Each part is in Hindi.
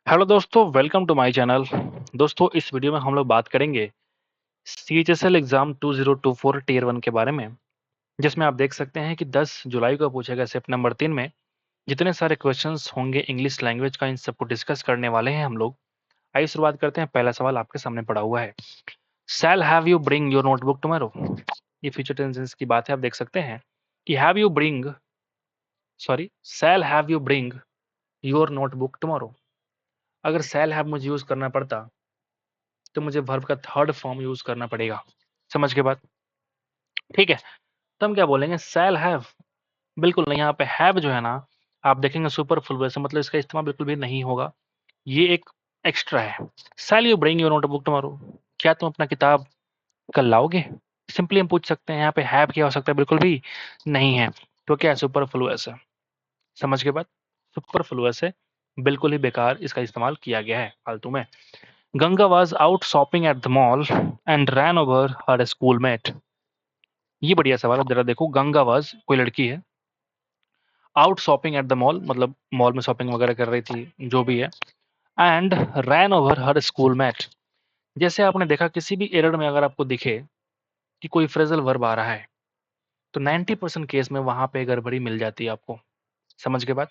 हेलो दोस्तों, वेलकम टू माय चैनल। दोस्तों, इस वीडियो में हम लोग बात करेंगे सीएचएसएल एग्जाम 2024 टियर 1 के बारे में, जिसमें आप देख सकते हैं कि 10 जुलाई को पूछा गया शिफ्ट नंबर 3 में जितने सारे क्वेश्चंस होंगे इंग्लिश लैंग्वेज का, इन सबको डिस्कस करने वाले हैं हम लोग। आइए शुरुआत करते हैं। पहला सवाल आपके सामने पड़ा हुआ है, shall have you bring your notebook tomorrow. ये फ्यूचर टेंसेस की बात है। आप देख सकते हैं कि have you bring shall have you bring your notebook tomorrow. अगर शैल हैव मुझे यूज करना पड़ता तो मुझे वर्ब का थर्ड फॉर्म यूज करना पड़ेगा। समझ के बाद, ठीक है। तो हम क्या बोलेंगे, शैल हैव। बिल्कुल नहीं, यहाँ पे हैव जो है ना, आप देखेंगे सुपरफ्लू, वैसे मतलब इसका इस्तेमाल बिल्कुल भी नहीं होगा। ये एक एक्स्ट्रा है। Shall you bring your notebook tomorrow, क्या तुम अपना किताब कल लाओगे। सिंपली हम पूछ सकते हैं। यहाँ पे हैव क्या हो सकता है, बिल्कुल भी नहीं है। तो क्या है, सुपरफ्लुअस है। समझ के बाद, सुपरफ्लुअस है, बिल्कुल ही बेकार इसका इस्तेमाल किया गया है फालतू में। Ganga was out shopping at the mall and ran over her schoolmate। ये बढ़िया सवाल है। जरा देखो, गंगा was कोई लड़की है, out shopping at the mall मतलब मॉल में शॉपिंग वगैरह कर रही थी, जो भी है, and ran over her schoolmate. जैसे आपने देखा किसी भी एरर में अगर आपको दिखे कि कोई फ्रेजल वर्ब आ रहा है तो 90% केस में वहां पे गड़बड़ी मिल जाती है आपको। समझ के बाद,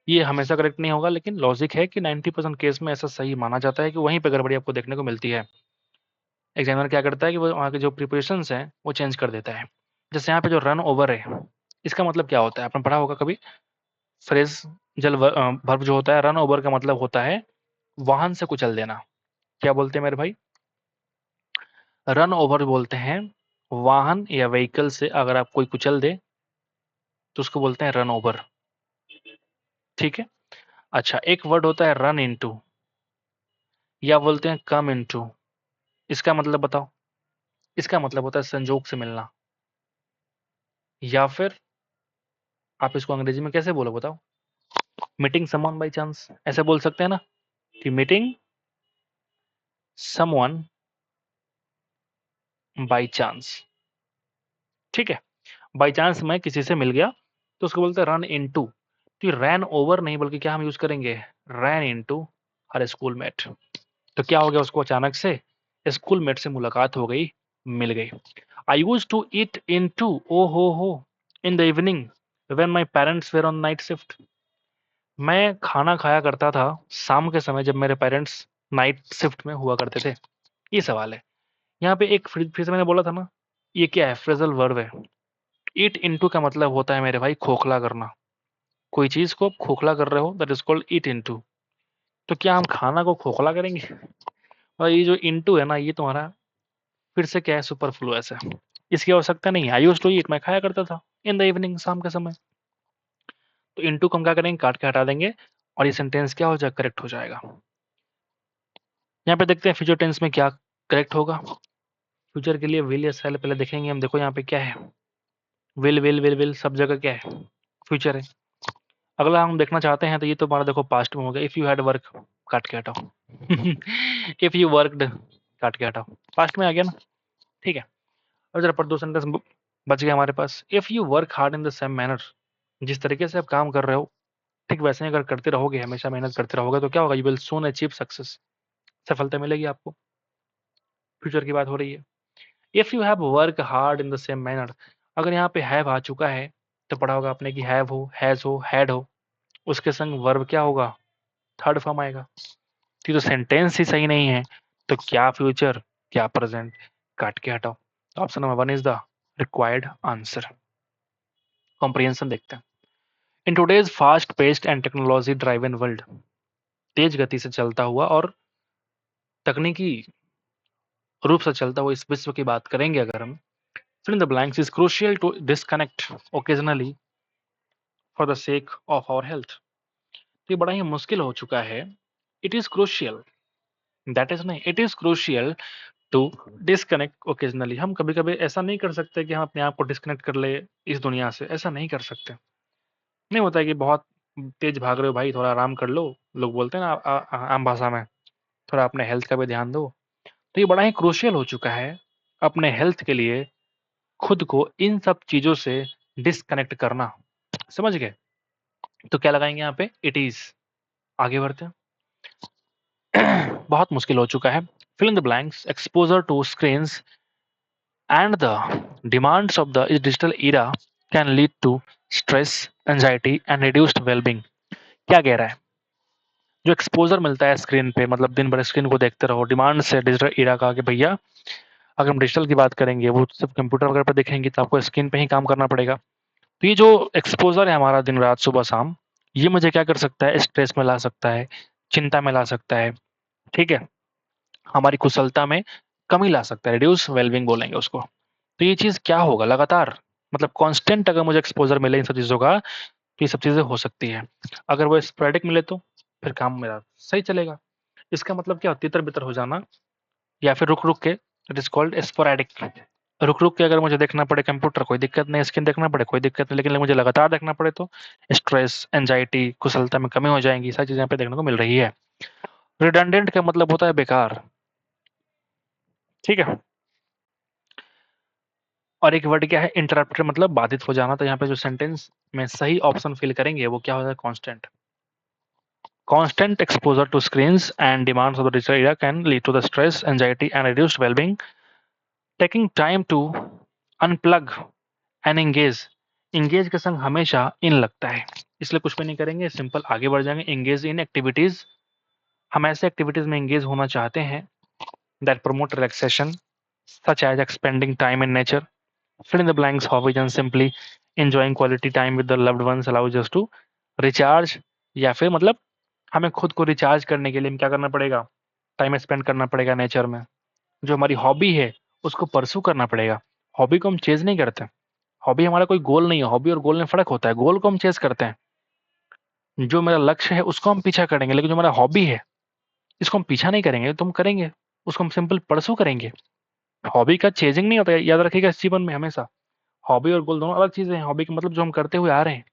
ये हमेशा करेक्ट नहीं होगा, लेकिन लॉजिक है कि 90% केस में ऐसा सही माना जाता है कि वहीं पे गड़बड़ी आपको देखने को मिलती है। एग्जामिनर क्या करता है कि वो वहाँ के जो प्रिपरेशंस हैं वो चेंज कर देता है। जैसे यहाँ पे जो रन ओवर है, इसका मतलब क्या होता है, आपने पढ़ा होगा कभी। फ्रेज जल वर्ब जो होता है, रन ओवर का मतलब होता है वाहन से कुचल देना। क्या बोलते हैं मेरे भाई, रन ओवर बोलते हैं वाहन या व्हीकल से अगर आप कोई कुचल दे तो उसको बोलते हैं रन ओवर। ठीक है। अच्छा, एक वर्ड होता है रन इनटू, या बोलते हैं कम इनटू। इसका मतलब बताओ। इसका मतलब होता है संजोग से मिलना, या फिर आप इसको अंग्रेजी में कैसे बोलो बताओ। मीटिंग समवन बाय चांस, ऐसे बोल सकते हैं ना कि मीटिंग समवन बाय चांस। ठीक है। बाय चांस मैं किसी से मिल गया तो उसको बोलते हैं रन इनटू। तो ये रैन ओवर नहीं बल्कि क्या हम यूज करेंगे, रैन इनटू हर स्कूलमेट। तो क्या हो गया, उसको अचानक से स्कूलमेट से मुलाकात हो गई, मिल गई। I used to eat into, ओ हो in the evening when my parents were on night shift. मैं खाना खाया करता था शाम के समय जब मेरे पेरेंट्स नाइट शिफ्ट में हुआ करते थे। ये सवाल है। यहाँ पे एक फिर से मैंने बोला था ना, ये क्या है, फ्रेजल वर्ब है। ईट इनटू का मतलब होता है मेरे भाई खोखला करना। कोई चीज को खोखला कर रहे हो, that is called eat into. तो क्या हम खाना को खोखला करेंगे। और ये जो इनटू है ना, ये तुम्हारा फिर से क्या है, सुपरफ्लुअस है। इसकी आवश्यकता नहीं है। आई यूज्ड टू ईट, मैं खाया करता था, इन द इवनिंग, शाम के समय। तो इनटू को हम क्या करेंगे, काट के हटा देंगे और ये सेंटेंस क्या हो जाएगा, करेक्ट हो जाएगा। यहाँ पे देखते हैं फ्यूचर टेंस में क्या करेक्ट होगा। फ्यूचर के लिए विल या शैल पहले देखेंगे हम। देखो यहाँ पे क्या है, विल सब जगह क्या है, फ्यूचर है। अगला हम देखना चाहते हैं तो ये तो हमारा देखो पास्ट में हो गया। इफ यू हैड वर्क, काट के हटाओ। इफ यू वर्कड, काट के हटाओ, पास्ट में आ गया ना। ठीक है। और जरा पर दो सेंटेंस बच गया हमारे पास। If you work hard in the same manner, जिस तरीके से आप काम कर रहे हो ठीक वैसे ही अगर करते रहोगे, हमेशा मेहनत करते रहोगे तो क्या होगा, you will soon achieve success. सफलता मिलेगी आपको। फ्यूचर की बात हो रही है। If you have work hard in the same manner, अगर यहाँ पे हैव आ चुका है तो पढ़ा होगा आपने कि हैव हो, हैज हो, हैड हो, उसके संग वर्ब क्या होगा, थर्ड फॉर्म आएगा। तो सेंटेंस ही सही नहीं है तो क्या फ्यूचर क्या प्रेजेंट, काट के हटाओ। Option number 1 is the required answer. Comprehension देखते हैं। In today's fast paced and technology driven world, तेज गति से चलता हुआ और तकनीकी रूप से चलता हुआ इस विश्व की बात करेंगे अगर हम, fill in the blanks is crucial to disconnect occasionally for the sake of our health। तो ये बड़ा ही मुश्किल हो चुका है। It is crucial, that is नहीं, it is crucial to disconnect occasionally. हम कभी कभी ऐसा नहीं कर सकते कि हम अपने आप को डिस्कनेक्ट कर ले इस दुनिया से, ऐसा नहीं कर सकते। नहीं होता है कि बहुत तेज भाग रहे हो भाई, थोड़ा आराम कर लो, लोग बोलते हैं ना आम भाषा में, थोड़ा अपने हेल्थ का भी ध्यान दो। तो ये बड़ा ही क्रूशियल हो चुका है अपने हेल्थ के लिए खुद को इन सब चीजों से डिस्कनेक्ट करना। समझ गए। तो क्या लगाएंगे यहाँ पे, इट इज। आगे बढ़ते हैं। बहुत मुश्किल हो चुका है। Fill in the blanks, exposure to screens and the demands of the digital era can lead to stress, anxiety and reduced well-being। क्या कह रहा है? जो एक्सपोजर मिलता है स्क्रीन पे, मतलब दिन भर स्क्रीन को देखते रहो, डिमांड से डिजिटल एरा का कि भैया अगर हम डिजिटल की बात करेंगे, वो सिर्फ कंप्यूटर वगैरह पर देखेंगे तो आपको स्क्रीन पे ही काम करना पड़ेगा। तो ये जो एक्सपोजर है हमारा दिन रात सुबह शाम, ये मुझे क्या कर सकता है, स्ट्रेस में ला सकता है, चिंता में ला सकता है, ठीक है, हमारी कुशलता में कमी ला सकता है, रिड्यूस वेलबिंग बोलेंगे उसको। तो ये चीज़ क्या होगा, लगातार मतलब कांस्टेंट अगर मुझे एक्सपोजर मिले इन सब चीज़ों का, तो ये सब चीज़ें हो सकती है। अगर वो स्पोरेडिक मिले तो फिर काम मेरा सही चलेगा। इसका मतलब क्या, तितर-बितर हो जाना या फिर रुक-रुक के, इट इज़ कॉल्ड स्पोरेडिक। रुक-रुक के अगर मुझे देखना पड़े कंप्यूटर, कोई दिक्कत नहीं, स्क्रीन देखना पड़े कोई दिक्कत नहीं, लेकिन मुझे लगातार देखना पड़े तो स्ट्रेस, एंग्जायटी, कुशलता में कमी हो जाएगी, सारी चीज़ें यहाँ पे देखने को मिल रही है। रिडंडेंट का मतलब होता है बेकार, ठीक है। और एक वर्ड क्या है, इंटरप्टेड, मतलब बाधित हो जाना। तो यहाँ पे जो सेंटेंस में सही ऑप्शन फिल करेंगे वो क्या होता है, constant. Constant exposure to screens and demands of the digital era can lead to the stress, anxiety, and reduced well-being. Taking time to unplug and engage, engage के संग हमेशा इन लगता है, इसलिए कुछ भी नहीं करेंगे, सिंपल आगे बढ़ जाएंगे। engage in activities, हम ऐसे एक्टिविटीज में engage होना चाहते हैं that promote relaxation, such as spending time in nature, fill in the blanks hobbies, and simply enjoying quality time with the loved ones allows us to recharge। या फिर मतलब हमें खुद को रिचार्ज करने के लिए क्या करना पड़ेगा, टाइम स्पेंड करना पड़ेगा नेचर में। जो हमारी हॉबी है उसको परसू करना पड़ेगा। हॉबी को हम चेज नहीं करते, हॉबी हमारा कोई गोल नहीं है, हॉबी और गोल में फ़र्क होता है। गोल को हम चेज़ करते हैं, जो मेरा लक्ष्य है उसको हम पीछा करेंगे, लेकिन जो हमारा हॉबी है, इसको हम पीछा नहीं करेंगे, तो हम करेंगे, उसको हम सिंपल परस्यू करेंगे। हॉबी का चेज़िंग नहीं होता है, याद रखिएगा इस जीवन में हमेशा। हॉबी और गोल दोनों अलग चीज़ें हैं। हॉबी का मतलब जो हम करते हुए आ रहे हैं,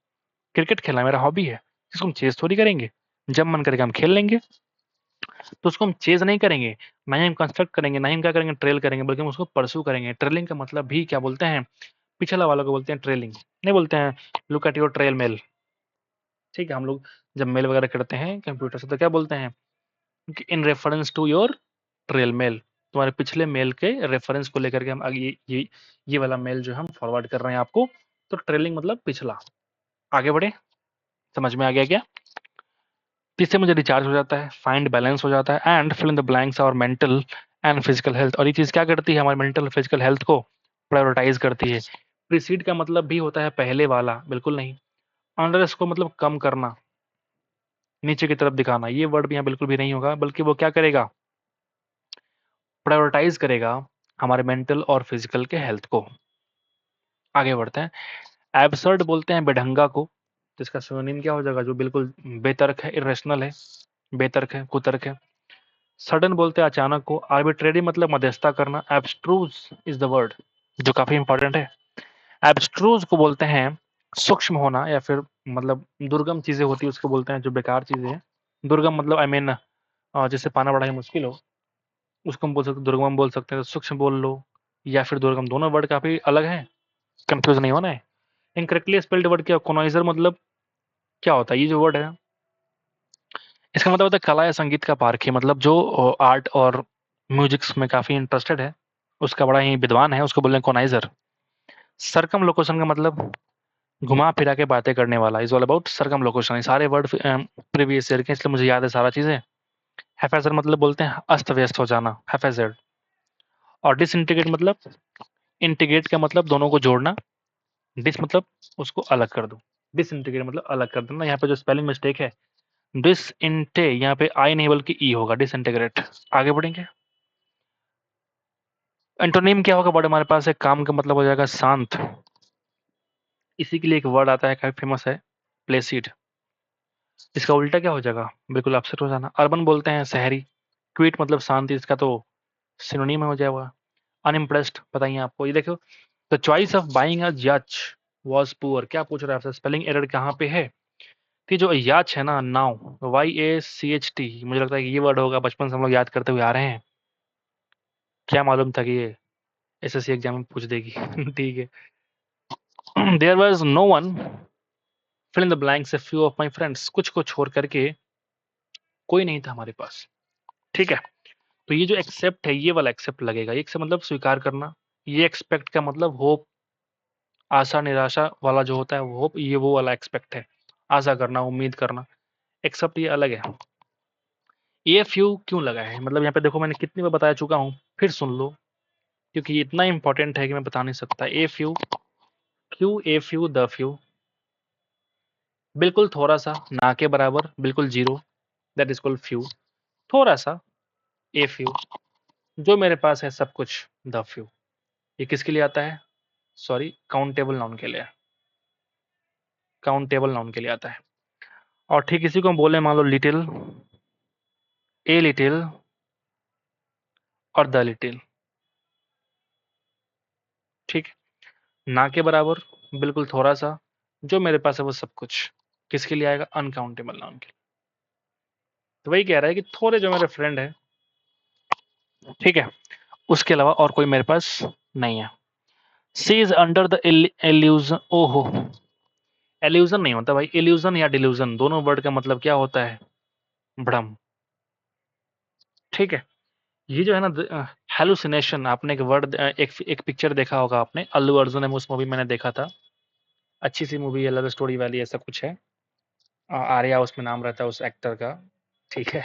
क्रिकेट खेलना मेरा हॉबी है, इसको हम चेज़ थोड़ी करेंगे। जब मन करेगा हम खेल लेंगे, तो उसको हम चेज़ नहीं करेंगे, ना ही हम कंस्ट्रक्ट करेंगे, ना ही हम क्या करेंगे, ट्रेल करेंगे, बल्कि हम उसको परस्यू करेंगे। ट्रेलिंग का मतलब भी क्या बोलते हैं, पिछला वालों को बोलते हैं ट्रेलिंग, नहीं बोलते हैं look at your trail mail. ठीक है, हम लोग जब मेल वगैरह करते हैं कंप्यूटर से तो क्या बोलते हैं कि in reference to your trail mail, तुम्हारे पिछले मेल के रेफरेंस को लेकर के हम आगे ये वाला मेल जो हम फॉरवर्ड कर रहे हैं आपको। तो ट्रेलिंग मतलब पिछला। आगे बढ़े, समझ में आ गया क्या? इससे मुझे रिचार्ज हो जाता है, फाइंड बैलेंस हो जाता है, and fill in the blanks और मेंटल एंड फिजिकल हेल्थ। और ये चीज़ क्या करती है, हमारे मेंटल और फिजिकल हेल्थ को प्रायोरिटाइज करती है। प्रीसीड का मतलब भी होता है पहले वाला, बिल्कुल नहीं। अंडर इसको मतलब कम करना, नीचे की तरफ दिखाना, ये वर्ड भी यहाँ बिल्कुल भी नहीं होगा, बल्कि वो क्या करेगा, प्रायोरिटाइज करेगा हमारे मेंटल और फिजिकल के हेल्थ को। आगे बढ़ते हैं। एब्सर्ड बोलते हैं बेढंगा को, तो इसका सिनोनिम क्या हो जाएगा, जो बिल्कुल बेतर्क है, इरेशनल है, बेतर्क है, कुतर्क है। सडन बोलते हैं अचानक को। आर्बिट्रेरी मतलब मध्यस्थता करना। एब्स्ट्रूज इज द वर्ड, जो काफी इंपॉर्टेंट है। एब्स्ट्रूज को बोलते हैं सूक्ष्म होना, या फिर मतलब दुर्गम चीजें होती है उसको बोलते हैं, जो बेकार चीजें हैं। दुर्गम मतलब आई मीन जिससे पाना बड़ा ही मुश्किल हो, उसको हम बोल सकते, दुर्गम बोल सकते हैं, सूक्ष्म बोल लो या फिर दुर्गम, दोनों वर्ड काफी अलग हैं, कंफ्यूज नहीं होना है। इनकरेक्टली स्पेल्ड वर्ड क्या, कोनाइजर मतलब क्या होता है, ये जो वर्ड है इसका मतलब होता है कला या संगीत का पारखी, मतलब जो आर्ट और म्यूजिक्स में काफी इंटरेस्टेड है, उसका बड़ा ही विद्वान है, उसको बोलते हैं कोनाइजर। सरकम लोकेशन का मतलब घुमा फिरा के बातें करने वाला, इज ऑल अबाउट सरकम लोकेशन। सारे वर्ड प्रीवियस ईयर के, इसलिए मुझे याद है सारा चीजें। हैफेजर मतलब बोलते हैं अस्त व्यस्त हो जाना, हैफेजर्ड। और डिसइंटीग्रेट मतलब, इंटीग्रेट का मतलब दोनों को जोड़ना, डिस मतलब उसको अलग कर दो, डिसइंटीग्रेट मतलब अलग कर देना। यहाँ पे जो स्पेलिंग मिस्टेक है, डिस इंटे, यहाँ पे आई नहीं बल्कि ई होगा, डिसइंटीग्रेट। आगे बढ़ेंगे। एंटोनिम क्या होगा, बड़े हमारे पास है, काम का मतलब हो जाएगा शांत। इसी के लिए एक वर्ड आता है काफी फेमस है, प्लेसिड। इसका उल्टा क्या हो जाएगा, बिल्कुल अपसेट हो जाना। अर्बन बोलते हैं शहरी। क्विट मतलब शांति, इसका तो सिनोनिम हो जाएगा अनइम्प्रेस्ड। बताइए आपको, ये देखो, the choice of buying a याच वाज पुअर। क्या पूछ रहा है आपसे, स्पेलिंग एरर कहाँ पे है? कि जो याच है ना, नाउ, YACHT, मुझे लगता है कि ये वर्ड होगा, बचपन से हम लोग याद करते हुए आ रहे हैं। क्या मालूम था कि ये SSC एग्जाम में पूछ देगी। ठीक है। There was no one, fill in the blanks, a few of my friends. कुछ को छोड़ करके कोई नहीं था हमारे पास। ठीक है, तो ये जो एक्सेप्ट है ये वाला एक्सेप्ट लगेगा। ये से मतलब स्वीकार करना, ये एक्सपेक्ट का मतलब होप, आशा निराशा वाला जो होता है वो होप, ये वो वाला एक्सपेक्ट है, आशा करना, उम्मीद करना। एक्सेप्ट ये अलग है। ए फ्यू क्यों लगा है, मतलब यहाँ पे देखो मैंने कितनी बार बता चुका हूँ, फिर सुन लो क्योंकि ये इतना इंपॉर्टेंट है कि मैं बता नहीं सकता। A few, Q a few the few, बिल्कुल थोड़ा सा, ना के बराबर, बिल्कुल zero, that is called few. थोड़ा सा, ए फ्यू, जो मेरे पास है सब कुछ, द फ्यू। ये किसके लिए आता है, सॉरी काउंटेबल नाउन के लिए, काउंटेबल नाउन के लिए आता है। और ठीक इसी को हम बोले मान लो लिटिल, ए लिटिल और द लिटिल। ठीक, ना के बराबर, बिल्कुल थोड़ा सा, जो मेरे पास है वो सब कुछ, किसके लिए आएगा, अनकाउंटेबल नाउन के लिए। तो वही कह रहा है कि थोड़े जो मेरे फ्रेंड है, ठीक है, उसके अलावा और कोई मेरे पास नहीं है। सी इज अंडर द इल्यूजन, ओहो, एल्यूजन नहीं होता भाई, इल्यूजन या डिल्यूजन दोनों वर्ड का मतलब क्या होता है, भ्रम। ठीक है, ये जो है ना हेलुसिनेशन, आपने एक वर्ड एक पिक्चर देखा होगा आपने, अल्लू अर्जुन है उस मूवी मैंने देखा था, अच्छी सी मूवी है, लव स्टोरी वाली ऐसा कुछ है, आर्या उसमें नाम रहता है उस एक्टर का। ठीक है,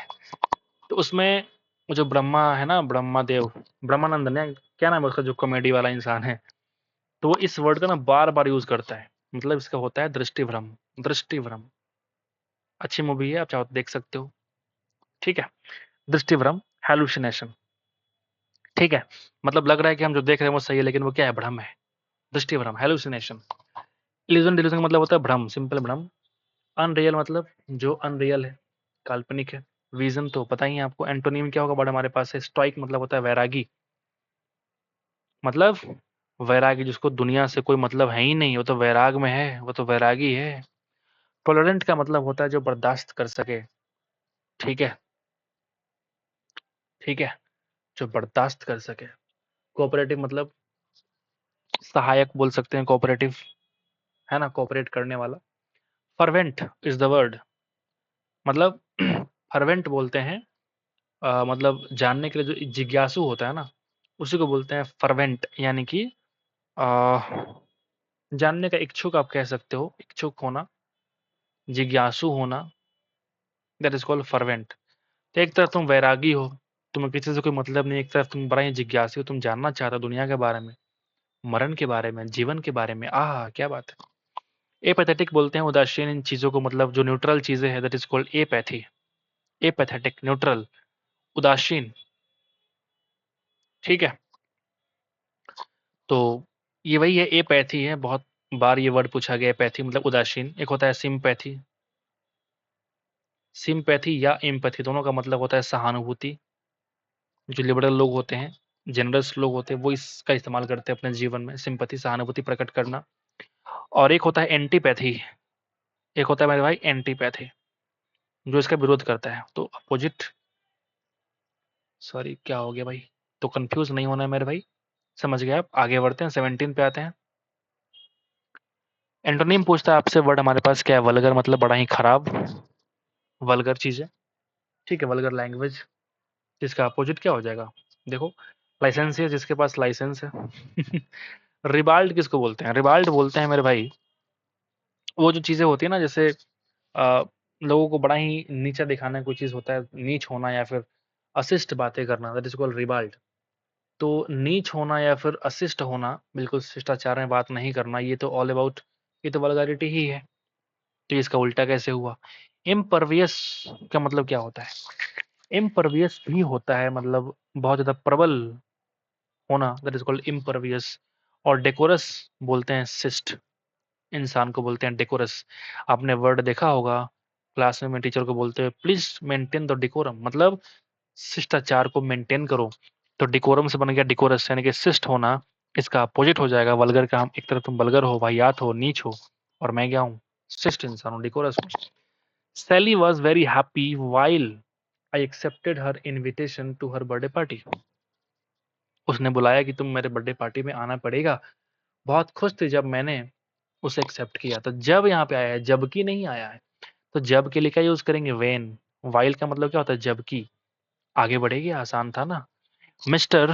तो उसमें वो जो ब्रह्मा है ना, ब्रह्मा देव, ब्रह्मानंद ने, क्या नाम है उसका, जो कॉमेडी वाला इंसान है, तो वो इस वर्ड का ना बार बार यूज करता है, मतलब इसका होता है दृष्टि भ्रम, दृष्टि भ्रम। अच्छी मूवी है, आप चाहो तो देख सकते हो। ठीक है, दृष्टि भ्रम, हेलुसिनेशन। ठीक है, मतलब लग रहा है कि हम जो देख रहे हैं वो सही है, लेकिन वो क्या है, भ्रम है, दृष्टि भ्रम, हेलुसिनेशन। इल्यूजन डिल्यूजन का मतलब होता है भ्रम, सिंपल भ्रम। अनरियल मतलब जो अनरियल है, काल्पनिक है। विजन तो पता ही है आपको, एंटोनिम क्या होगा बड़ा हमारे पास है, स्टोइक मतलब होता है वैरागी, मतलब वैरागी जिसको दुनिया से कोई मतलब है ही नहीं, वो तो वैराग में है, वो तो वैरागी है। टॉलरेंट का मतलब होता है जो बर्दाश्त कर सके, ठीक है, ठीक है, जो बर्दाश्त कर सके। कोऑपरेटिव मतलब सहायक बोल सकते हैं, कोऑपरेटिव है ना, कोऑपरेट करने वाला। फर्वेंट इज द वर्ड, मतलब फर्वेंट बोलते हैं, मतलब जानने के लिए जो जिज्ञासु होता है ना, उसी को बोलते हैं फर्वेंट, यानी कि जानने का इच्छुक आप कह सकते हो, इच्छुक होना, जिज्ञासु होना, दैट इज कॉल्ड फर्वेंट। तो एक तरफ तुम वैरागी हो, तुम्हें किसी से कोई मतलब नहीं, एक तरफ तुम बड़ा ही जिज्ञासु हो, तुम जानना चाहते हो दुनिया के बारे में, मरण के बारे में, जीवन के बारे में, आह क्या बात है। एपैथेटिक बोलते हैं उदासीन इन चीजों को, मतलब जो न्यूट्रल चीजें हैं, that is called apathy. Apathetic, neutral, उदासीन। ठीक है, तो ये वही है, एपैथी है, बहुत बार ये वर्ड पूछा गया है, पैथी मतलब उदासीन। एक होता है सिंपैथी, सिंपैथी या एम्पैथी दोनों का मतलब होता है सहानुभूति। जो लिबरल लोग होते हैं, जेनरस लोग होते हैं, वो इसका इस्तेमाल करते हैं अपने जीवन में, सिंपैथी, सहानुभूति प्रकट करना। और एक होता है एंटीपैथी, एक होता है मेरे भाई एंटीपैथी, जो इसका विरोध करता है। तो अपोजिट, सॉरी क्या हो गया भाई, तो कंफ्यूज नहीं होना है मेरे भाई, समझ गए आप। आगे बढ़ते हैं, 17 पे आते हैं। एंटोनिम पूछता है आपसे, वर्ड हमारे पास क्या है, वल्गर मतलब बड़ा ही खराब, वल्गर चीजें। ठीक है, वल्गर लैंग्वेज, जिसका अपोजिट क्या हो जाएगा, देखो, लाइसेंस है, जिसके पास लाइसेंस है। रिबाल्ड किसको बोलते हैं, रिबाल्ड बोलते हैं मेरे भाई, वो जो चीजें होती है ना, जैसे लोगों को बड़ा ही नीचा दिखाना, कोई चीज होता है नीच होना, या फिर अशिष्ट बातें करना, दैट इज कॉल्ड रिबाल्ड। तो नीच होना या फिर अशिष्ट होना, बिल्कुल शिष्टाचार में बात नहीं करना, ये तो ऑल अबाउट, ये तो वल्गैरिटी ही है। तो इसका उल्टा कैसे हुआ, इम्परवियस का मतलब क्या होता है, इम्परवियस भी होता है, मतलब बहुत ज्यादा प्रबल होना, दैट इज कॉल्ड इम्परवियस। और डेकोरस बोलते हैं शिष्ट इंसान को, बोलते हैं डेकोरस। आपने वर्ड देखा होगा क्लास में टीचर को बोलते हैं प्लीज मेंटेन द डेकोरम, मतलब शिष्टाचार को मेंटेन करो। तो डिकोरम से बन गया डिकोरस, यानी कि शिष्ट होना। इसका अपोजिट हो जाएगा वल्गर का, हम एक तरफ तुम वल्गर हो, वाहियात हो, नीच हो, और मैं क्या हूँ, शिष्ट इंसान हूँ, डिकोरस हूँ। Sally was very happy while I accepted her invitation to her birthday party. उसने बुलाया कि तुम मेरे बर्थडे पार्टी में आना पड़ेगा, बहुत खुश थी जब मैंने उसे एक्सेप्ट किया। तो जब यहाँ पे आया है, जबकि नहीं आया है, तो जब के लिए क्या यूज करेंगे, वेन। वाइल का मतलब क्या होता है, जबकि। आगे बढ़ेगी, आसान था ना। Mister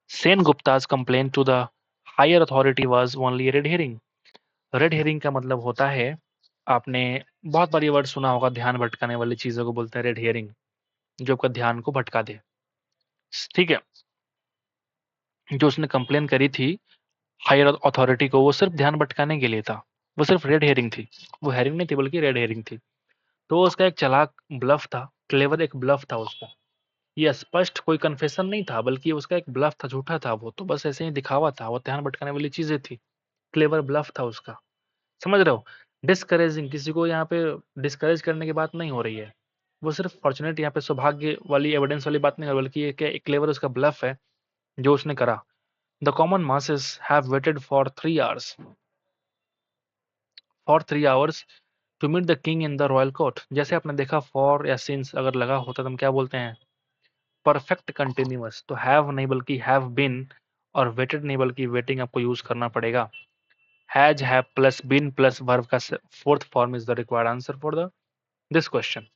Sen Gupta's complain to the higher authority was only red herring. Red herring का मतलब होता है, आपने बहुत बार ये वर्ड सुना होगा, ध्यान भटकाने वाली चीजों को बोलते हैं रेड हेरिंग, जो आपका ध्यान को भटका दे। ठीक है, जो उसने कंप्लेन करी थी हायर अथॉरिटी को, वो सिर्फ ध्यान भटकाने के लिए था, वो सिर्फ रेड हेरिंग थी, वो हेरिंग नहीं थी बल्कि रेड हेरिंग थी। तो उसका एक चालाक ब्लफ था, क्लेवर एक ब्लफ था उसका। ये स्पष्ट कोई कन्फेशन नहीं था, बल्कि उसका एक ब्लफ था, झूठा था, वो तो बस ऐसे ही दिखावा था, वो ध्यान भटकाने वाली चीजें थी, क्लेवर ब्लफ था उसका। समझ रहे हो? डिस्करेजिंग, किसी को यहाँ पे डिस्करेज करने की बात नहीं हो रही है, वो सिर्फ फॉर्चुनेट यहाँ पे सौभाग्य वाली एविडेंस वाली बात नहीं है, बल्कि ये क्या एक क्लेवर उसका ब्लफ है जो उसने करा। The common masses have waited for 3 hours to meet the king in the royal court. जैसे आपने देखा फॉर या सिंस अगर लगा होता तो हम क्या बोलते हैं, परफेक्ट कंटिन्यूअस। तो हैव नहीं बल्कि हैव बीन, और वेटेड नहीं बल्कि वेटिंग आपको यूज करना पड़ेगा। Has, have plus been plus verb का fourth form is the required answer for the this question.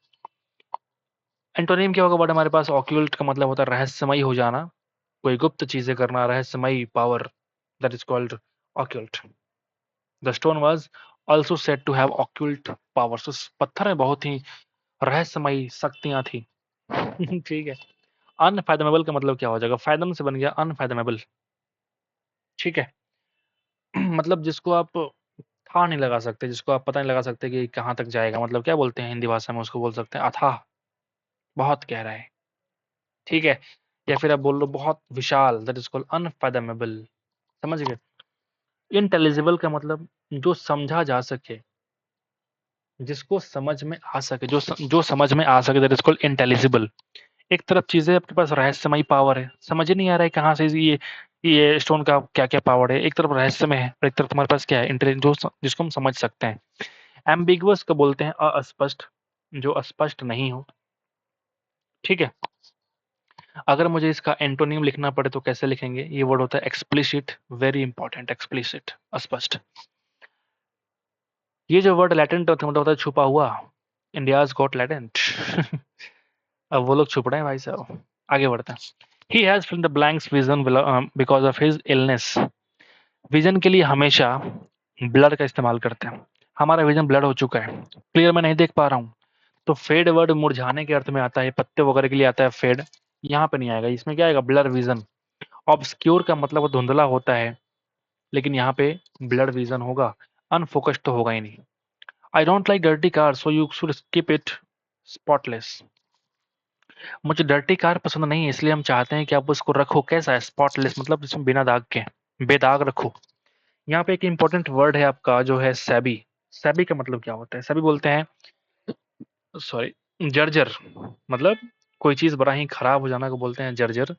Antonym क्या होगा वर्ड हमारे पास? ऑक्यूल्ट का मतलब होता है रहस्यमयी हो जाना, कोई गुप्त चीजें करना, रहस्यमयी power, that is called occult. The stone was also said to have occult powers. उस पत्थर में बहुत ही रहस्यमयी शक्तियां थी। ठीक है। अनफैथमेबल का मतलब क्या हो जाएगा? फैथम से बन गया अनफैथमेबल। ठीक है। मतलब जिसको आप था नहीं लगा सकते, जिसको आप पता नहीं लगा सकते कि कहाँ तक जाएगा, मतलब क्या बोलते हैं हिंदी भाषा में, उसको बोल सकते हैं अथाह, बहुत गहरा है। ठीक है। या फिर आप बोल लो बहुत विशाल, दैट इज कॉल्ड अनफैथमेबल। समझ गए? इंटेलिजिबल का मतलब जो समझा जा सके, जिसको समझ में आ सके, जो समझ में आ सके, दैट इज कॉल्ड इंटेलिजिबल। एक तरफ चीजें आपके पास रहस्यमयी पावर है, समझ ही नहीं आ रहा है कहाँ से ये स्टोन का क्या क्या पावर है। एक तरफ रहस्य में है और एक तरफ तुम्हारे पास क्या है, इंटेलिजेंस, जिसको हम समझ सकते हैं। एम्बिगुअस को बोलते हैं अस्पष्ट, जो अस्पष्ट नहीं हो। ठीक है। अगर मुझे इसका एंटोनिम लिखना पड़े तो कैसे लिखेंगे? ये वर्ड होता है एक्सप्लिसिट, वेरी इंपॉर्टेंट, एक्सप्लिसिट, स्पष्ट। ये जो वर्ड लैटेंट मतलब होता है छुपा हुआ, इंडियाज गॉट लैटेंट। अब वो लोग छुप रहे हैं भाई साहब। आगे बढ़ते हैं। He has filled the blanks vision because of his illness. Vision के लिए हमेशा ब्लर का इस्तेमाल करते हैं। हमारा विजन ब्लर हो चुका है, क्लियर मैं नहीं देख पा रहा हूँ। तो फेड वर्ड मुरझाने के अर्थ में आता है, पत्ते वगैरह के लिए आता है फेड, यहाँ पे नहीं आएगा। इसमें क्या आएगा? Blur vision. ऑब्सक्योर का मतलब वो धुंधला होता है, लेकिन यहाँ पे ब्लर विजन होगा, अनफोकस्ड तो होगा ही नहीं। I don't like dirty car so you should keep it spotless. मुझे डर्टी कार पसंद नहीं है, इसलिए हम चाहते हैं कि आप उसको रखो कैसा है, स्पॉटलेस, मतलब इसमें बिना दाग के, बेदाग रखो। यहाँ पे एक इंपॉर्टेंट वर्ड है आपका जो है सैबी। सैबी का मतलब क्या होता है? सैबी बोलते हैं, सॉरी, जर्जर, मतलब कोई चीज बड़ा ही खराब हो जाना को बोलते हैं जर्जर।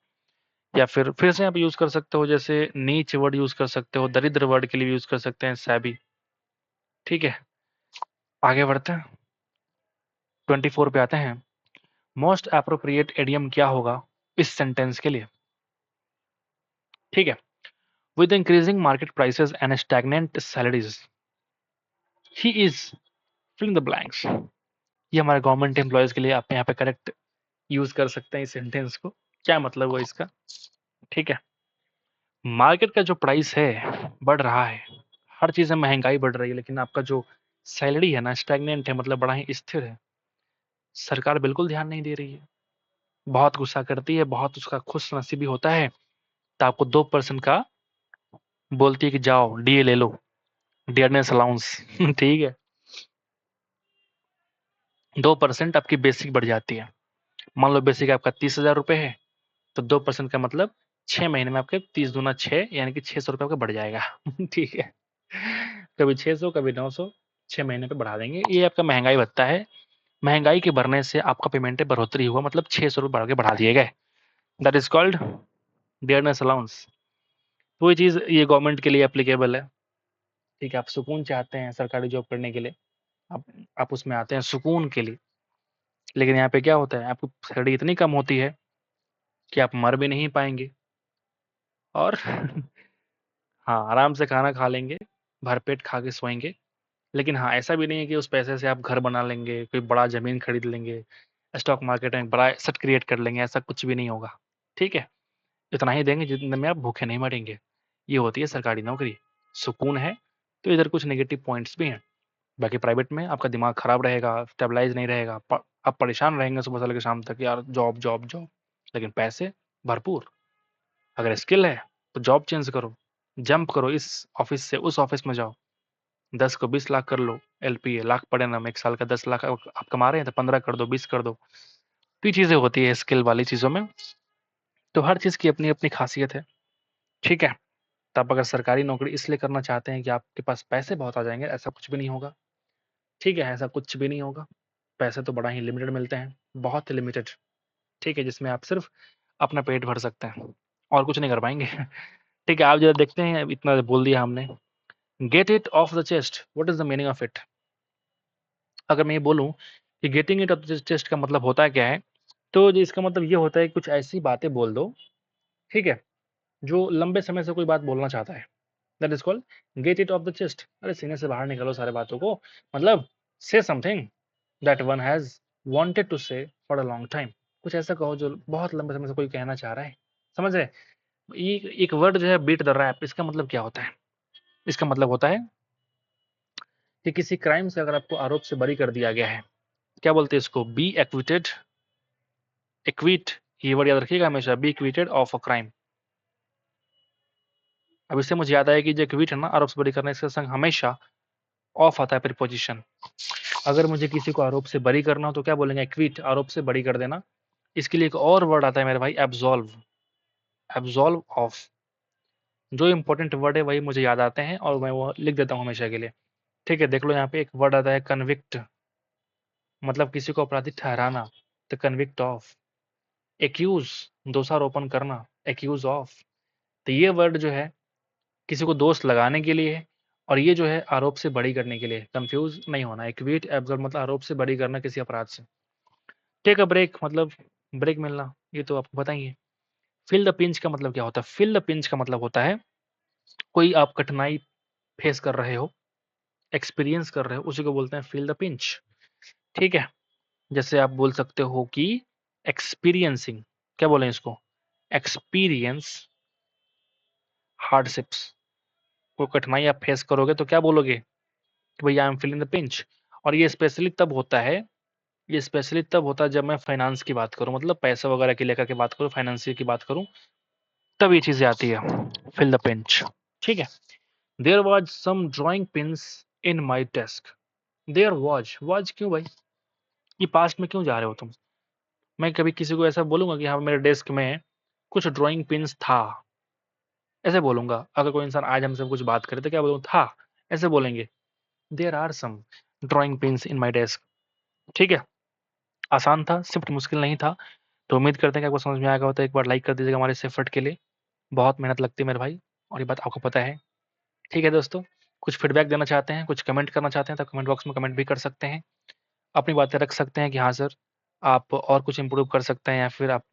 या फिर से आप यूज कर सकते हो, जैसे नीच वर्ड यूज कर सकते हो, दरिद्र वर्ड के लिए यूज कर सकते हैं सैबी। ठीक है। आगे बढ़ते हैं, 24 पे आते हैं। मोस्ट अप्रोप्रिएट एडियम क्या होगा इस सेंटेंस के लिए? ठीक है। With increasing market prices and stagnant salaries he is filling the blanks. ये हमारे गवर्नमेंट एम्प्लॉयज के लिए आप यहाँ पे करेक्ट यूज कर सकते हैं इस सेंटेंस को। क्या मतलब हुआ इसका? ठीक है। मार्केट का जो प्राइस है बढ़ रहा है, हर चीज में महंगाई बढ़ रही है, लेकिन आपका जो सैलरी है ना स्टैग्नेंट है, मतलब बड़ा ही स्थिर है। सरकार बिल्कुल ध्यान नहीं दे रही है, बहुत गुस्सा करती है, बहुत उसका खुश नसीबी होता है तो आपको 2% का बोलती है कि जाओ डीए ले लो, डियरनेस अलाउंस। ठीक है। 2% आपकी बेसिक बढ़ जाती है। मान लो बेसिक आपका 30,000 रुपए है, तो 2% का मतलब 6 महीने में आपके 30 दूना 6, यानी कि 600 रुपये आपका बढ़ जाएगा। ठीक है। कभी 600 कभी 900, 6 महीने पे बढ़ा देंगे। ये आपका महंगाई भत्ता है। महंगाई के बढ़ने से आपका पेमेंट में बढ़ोतरी हुआ, मतलब 600 रुपये बढ़ के बढ़ा दिए गए, that is called dearness allowance. तो ये चीज ये गवर्नमेंट के लिए एप्लीकेबल है। ठीक है। आप सुकून चाहते हैं सरकारी जॉब करने के लिए, आप आप उसमें आते हैं सुकून के लिए, लेकिन यहाँ पे क्या होता है, आपकी सैलरी इतनी कम होती है कि आप मर भी नहीं पाएंगे, और हाँ आराम से खाना खा लेंगे, भरपेट खा के सोएंगे। लेकिन हाँ ऐसा भी नहीं है कि उस पैसे से आप घर बना लेंगे, कोई बड़ा जमीन खरीद लेंगे, स्टॉक मार्केट में बड़ा एसेट क्रिएट कर लेंगे, ऐसा कुछ भी नहीं होगा, ठीक है? इतना ही देंगे जितने में आप भूखे नहीं मरेंगे। ये होती है सरकारी नौकरी, सुकून है, तो इधर कुछ नेगेटिव पॉइंट्स भी हैं। बाकी प्राइवेट में आपका दिमाग खराब रहेगा, स्टेबलाइज़ नहीं रहेगा, आप परेशान रहेंगे सुबह से लेकर शाम तक, यार जॉब, जॉब, जॉब। लेकिन पैसे भरपूर। अगर स्किल है, तो जॉब चेंज करो, जंप करो, इस ऑफ़िस से उस ऑफ़िस में जाओ। 10 को 20 लाख कर लो, एलपीए लाख पड़े ना, 1 साल का 10 लाख आप कमा रहे हैं तो 15 कर दो, 20 कर दो। तो ये चीज़ें होती है स्किल वाली चीज़ों में। तो हर चीज़ की अपनी-अपनी ख़ासियत है, ठीक है? तो आप अगर सरकारी नौकरी इसलिए करना चाहते हैं कि आपके पास पैसे बहुत आ जाएँगे, ऐसा कुछ भी नहीं होगा, ठीक है? ऐसा कुछ भी नहीं होगा। पैसे तो बड़ा ही लिमिटेड मिलते हैं, बहुत लिमिटेड, ठीक है? जिसमें आप सिर्फ़ अपना पेट भर सकते हैं और कुछ नहीं कर पाएँगे। ठीक है, आप ज़रा देखते हैं, इतना बोल दिया हमने। Get it of the chest, what is the meaning of it? अगर मैं ये बोलूँ कि getting it of the chest का मतलब होता है क्या है? तो जी इसका मतलब ये होता है कि कुछ ऐसी बातें बोल दो, ठीक है? जो लंबे समय से कोई बात बोलना चाहता है। That is called get it of the chest. अरे सीने से बाहर निकालो सारी बातों को, मतलब से something that one has wanted to say for a long time. कुछ ऐसा कहो जो बहुत लंबे समय से कोई कहना चाह रहा है। समझ रहे? एक एक वर्ड जो है बीट द रैप, इसका मतलब क्या होता है? इसका मतलब होता है कि किसी क्राइम से अगर आपको आरोप से बरी कर दिया गया है, क्या बोलते हैं इसको? बी एक्विटेड, एक्विट, ये वर्ड याद रखिएगा हमेशा, be acquitted of a crime. अब इससे मुझे याद आया कि जो एक्विट है ना, आरोप से बरी करना, इसके संग हमेशा ऑफ आता है प्रीपोजिशन। अगर मुझे किसी को आरोप से बरी करना हो तो क्या बोलेंगे? एक्विट, आरोप से बरी कर देना। इसके लिए एक और वर्ड आता है मेरे भाई, एब्सॉल्व, एब्सॉल्व ऑफ। जो इंपॉर्टेंट वर्ड है वही मुझे याद आते हैं और मैं वो लिख देता हूँ हमेशा के लिए। ठीक है, देख लो यहाँ पे एक वर्ड आता है कन्विक्ट, मतलब किसी को अपराधी ठहराना, द कन्विक्ट ऑफ। एक्यूज, दोषारोपण करना, एक्यूज ऑफ। तो ये वर्ड जो है किसी को दोष लगाने के लिए है और ये जो है आरोप से बरी करने के लिए। कंफ्यूज नहीं होना, एक्विट एब्सॉल्व मतलब आरोप से बरी करना किसी अपराध से। टेक अ ब्रेक मतलब ब्रेक मिलना, ये तो आपको पता ही है। फील द पिंच का मतलब क्या होता है? फील द पिंच का मतलब होता है कोई आप कठिनाई फेस कर रहे हो, एक्सपीरियंस कर रहे हो, उसी को बोलते हैं फील द पिंच, ठीक है? जैसे आप बोल सकते हो कि एक्सपीरियंसिंग, क्या बोलें इसको? Experience hardships. कोई कठिनाई आप फेस करोगे तो क्या बोलोगे? कि भई I am feeling the pinch. और ये स्पेशली तब होता है जब मैं फाइनेंस की बात करूँ, मतलब पैसे वगैरह की लेकर के बात करूँ, फाइनेंशियल की बात करूँ, तब ये चीज़ें आती है, फील द पिंच, ठीक है? There was some drawing pins in my desk. There was क्यों भाई? ये पास्ट में क्यों जा रहे हो तुम? मैं कभी किसी को ऐसा बोलूँगा कि हाँ, मेरे डेस्क में कुछ ड्राइंग पिन्स था, ऐसे बोलूँगा। अगर कोई इंसान आज हमसे कुछ बात करे तो क्या बोलूँ? था, ऐसे बोलेंगे। There are some drawing pins in my desk, ठीक है? आसान था, सिर्फ़ मुश्किल नहीं था। तो उम्मीद करते हैं कि आपको समझ में आया होगा, तो एक बार लाइक कर दीजिएगा हमारे इस एफर्ट के लिए। बहुत मेहनत लगती है मेरे भाई और ये बात आपको पता है। ठीक है दोस्तों, कुछ फीडबैक देना चाहते हैं, कुछ कमेंट करना चाहते हैं तो कमेंट बॉक्स में कमेंट भी कर सकते हैं। अपनी बातें रख सकते हैं कि हाँ सर, आप और कुछ इम्प्रूव कर सकते हैं या फिर आप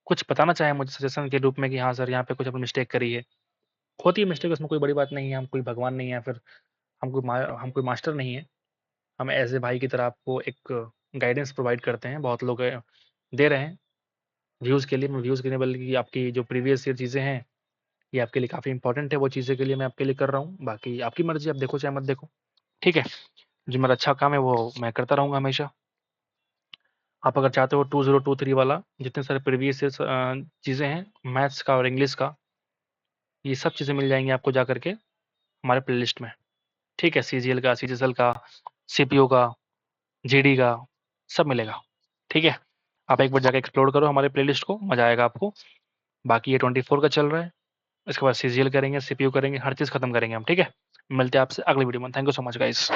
कुछ बताना चाहें मुझे सजेशन के रूप में कि हाँ सर, यहाँ पे कुछ आपने मिस्टेक करी है। होती है मिस्टेक, उसमें कोई बड़ी बात नहीं है, हम कोई भगवान नहीं है, फिर हम कोई मास्टर नहीं है। हम एज़ ए भाई की तरह आपको एक गाइडेंस प्रोवाइड करते हैं। बहुत लोग दे रहे हैं व्यूज़ के लिए, मैं व्यूज़ के लिए बल्कि आपकी जो प्रीवियस ईयर चीज़ें हैं, ये आपके लिए काफ़ी इम्पोर्टेंट है, वो चीज़ें के लिए मैं आपके लिए कर रहा हूँ। बाकी आपकी मर्ज़ी, आप देखो चाहे मत देखो, ठीक है? जो मेरा अच्छा काम है वो मैं करता रहूँगा हमेशा। आप अगर चाहते हो 2023 वाला जितने सारे प्रीवियस ईयर्स चीज़ें हैं, मैथ्स का और इंग्लिश का, ये सब चीज़ें मिल जाएँगी आपको जा कर के हमारे प्लेलिस्ट में, ठीक है? सीजीएल का, सीजीएल का, सीपीयू का, जीडी का, सब मिलेगा, ठीक है? आप एक बार जाके एक्सप्लोर करो हमारे प्लेलिस्ट को, मज़ा आएगा आपको। बाकी ये 24 का चल रहा है, इसके बाद सीजीएल करेंगे, सीपीयू करेंगे, हर चीज़ खत्म करेंगे हम, ठीक है? मिलते हैं आपसे अगली वीडियो में। Thank you so much guys.